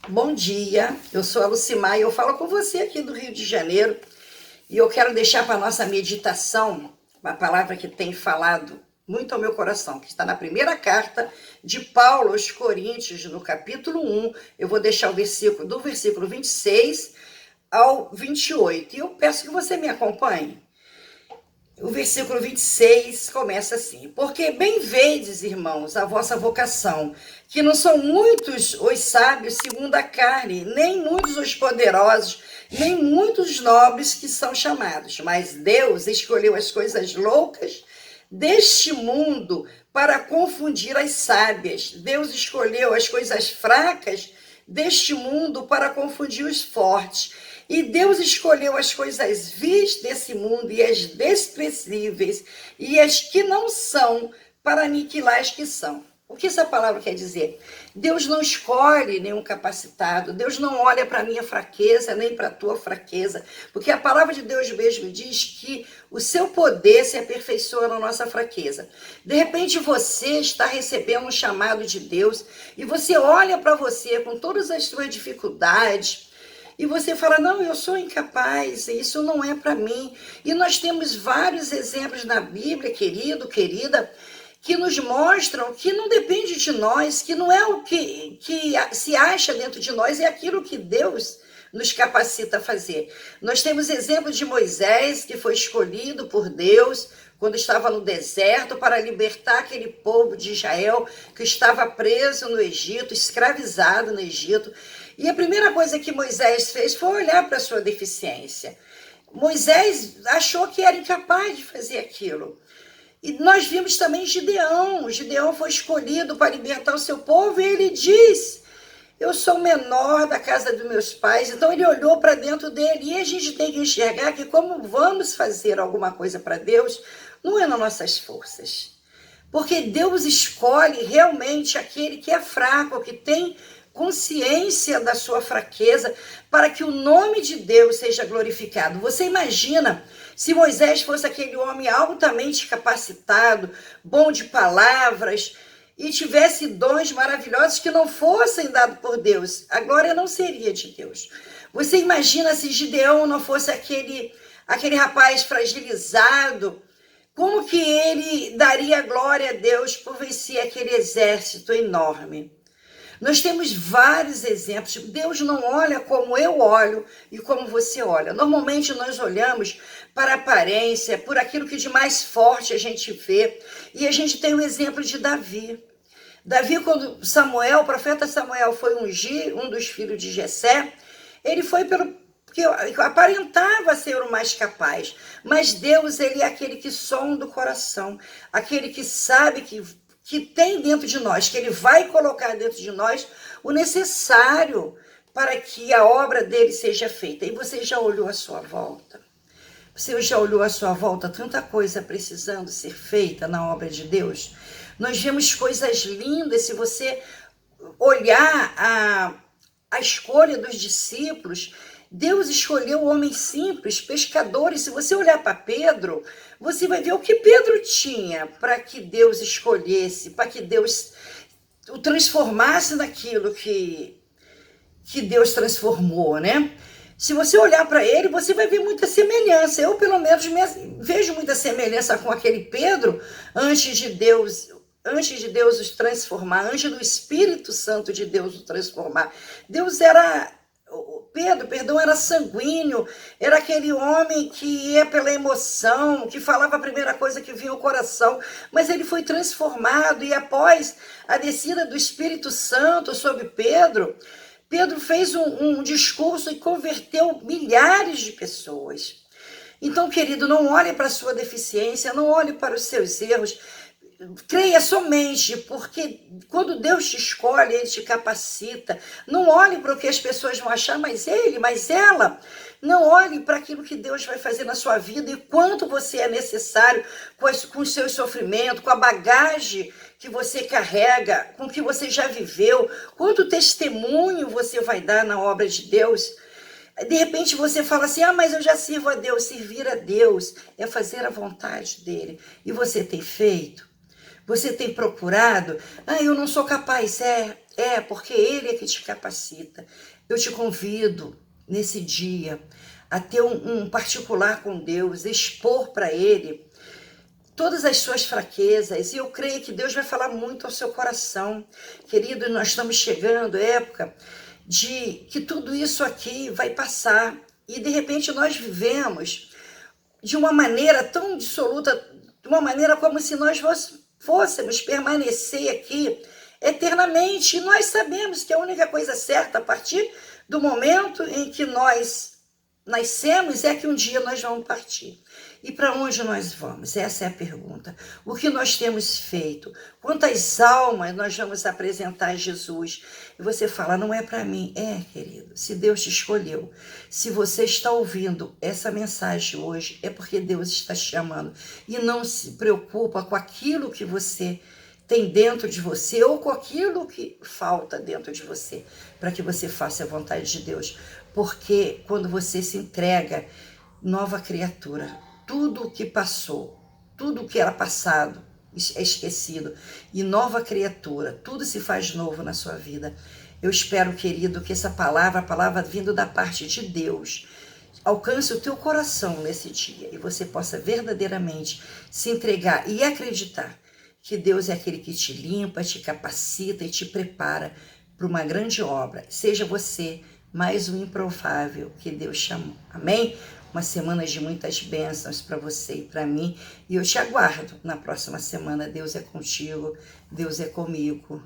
Bom dia, eu sou a Lucimar e eu falo com você aqui do Rio de Janeiro e eu quero deixar para a nossa meditação uma palavra que tem falado muito ao meu coração, que está na primeira carta de Paulo aos Coríntios, no capítulo 1. Eu vou deixar o versículo do versículo 26 ao 28 e eu peço que você me acompanhe. O versículo 26 começa assim: porque bem vedes, irmãos, a vossa vocação, que não são muitos os sábios segundo a carne, nem muitos os poderosos, nem muitos nobres que são chamados, mas Deus escolheu as coisas loucas deste mundo para confundir as sábias. Deus escolheu as coisas fracas deste mundo para confundir os fortes. E Deus escolheu as coisas vis desse mundo e as desprezíveis e as que não são para aniquilar as que são. O que essa palavra quer dizer? Deus não escolhe nenhum capacitado, Deus não olha para a minha fraqueza, nem para a tua fraqueza, porque a palavra de Deus mesmo diz que o seu poder se aperfeiçoa na nossa fraqueza. De repente você está recebendo um chamado de Deus e você olha para você com todas as suas dificuldades, e você fala, não, eu sou incapaz, isso não é para mim. E nós temos vários exemplos na Bíblia, querido, querida, que nos mostram que não depende de nós, que não é o que se acha dentro de nós, é aquilo que Deus nos capacita a fazer. Nós temos exemplos de Moisés, que foi escolhido por Deus quando estava no deserto para libertar aquele povo de Israel que estava preso no Egito, escravizado no Egito. E a primeira coisa que Moisés fez foi olhar para a sua deficiência. Moisés achou que era incapaz de fazer aquilo. E nós vimos também Gideão. Gideão foi escolhido para libertar o seu povo e ele diz, eu sou o menor da casa dos meus pais. Então ele olhou para dentro dele e a gente tem que enxergar que como vamos fazer alguma coisa para Deus, não é nas nossas forças. Porque Deus escolhe realmente aquele que é fraco, que tem consciência da sua fraqueza, para que o nome de Deus seja glorificado. Você imagina se Moisés fosse aquele homem altamente capacitado, bom de palavras, e tivesse dons maravilhosos que não fossem dados por Deus, a glória não seria de Deus. Você imagina se Gideão não fosse aquele rapaz fragilizado, como que ele daria glória a Deus por vencer aquele exército enorme? Nós temos vários exemplos. Deus não olha como eu olho e como você olha. Normalmente nós olhamos para a aparência, por aquilo que de mais forte a gente vê. E a gente tem o exemplo de Davi. Davi, quando o profeta Samuel foi ungir um dos filhos de Jessé, ele foi porque aparentava ser o mais capaz. Mas Deus, ele é aquele que sonda o coração, aquele que sabe que tem dentro de nós, que ele vai colocar dentro de nós o necessário para que a obra dele seja feita. E você já olhou à sua volta? Você já olhou à sua volta tanta coisa precisando ser feita na obra de Deus? Nós vemos coisas lindas. Se você olhar a escolha dos discípulos, Deus escolheu homens simples, pescadores. Se você olhar para Pedro, você vai ver o que Pedro tinha para que Deus escolhesse, para que Deus o transformasse naquilo que Deus transformou, né? Se você olhar para ele, você vai ver muita semelhança. Eu, pelo menos, vejo muita semelhança com aquele Pedro antes de Deus os transformar, antes do Espírito Santo de Deus o transformar. Pedro era sanguíneo, era aquele homem que ia pela emoção, que falava a primeira coisa que vinha ao coração, mas ele foi transformado e após a descida do Espírito Santo sobre Pedro fez um discurso e converteu milhares de pessoas. Então, querido, não olhe para a sua deficiência, não olhe para os seus erros, creia somente, porque quando Deus te escolhe, Ele te capacita. Não olhe para o que as pessoas vão achar, mas ele, mas ela. Não olhe para aquilo que Deus vai fazer na sua vida e quanto você é necessário com os seus sofrimentos, com a bagagem que você carrega, com o que você já viveu, quanto testemunho você vai dar na obra de Deus. De repente você fala assim, mas eu já sirvo a Deus. Servir a Deus é fazer a vontade dele. E você tem feito? Você tem procurado? Ah, eu não sou capaz. Porque Ele é que te capacita. Eu te convido nesse dia a ter um particular com Deus, expor para Ele todas as suas fraquezas, e eu creio que Deus vai falar muito ao seu coração. Querido, nós estamos chegando à época de que tudo isso aqui vai passar, e de repente nós vivemos de uma maneira tão dissoluta, de uma maneira como se nós fôssemos permanecer aqui eternamente, e nós sabemos que a única coisa certa, a partir do momento em que nós nascemos, é que um dia nós vamos partir. E para onde nós vamos? Essa é a pergunta. O que nós temos feito? Quantas almas nós vamos apresentar a Jesus? E você fala, não é para mim. É, querido, se Deus te escolheu, se você está ouvindo essa mensagem hoje, é porque Deus está te chamando. E não se preocupa com aquilo que você tem dentro de você ou com aquilo que falta dentro de você, para que você faça a vontade de Deus. Porque quando você se entrega, nova criatura, tudo o que passou, tudo o que era passado é esquecido, e nova criatura, tudo se faz novo na sua vida. Eu espero, querido, que essa palavra, a palavra vindo da parte de Deus, alcance o teu coração nesse dia, e você possa verdadeiramente se entregar e acreditar que Deus é aquele que te limpa, te capacita e te prepara para uma grande obra. Seja você mais um improvável que Deus chamou. Amém? Uma semana de muitas bênçãos para você e para mim. E eu te aguardo na próxima semana. Deus é contigo, Deus é comigo.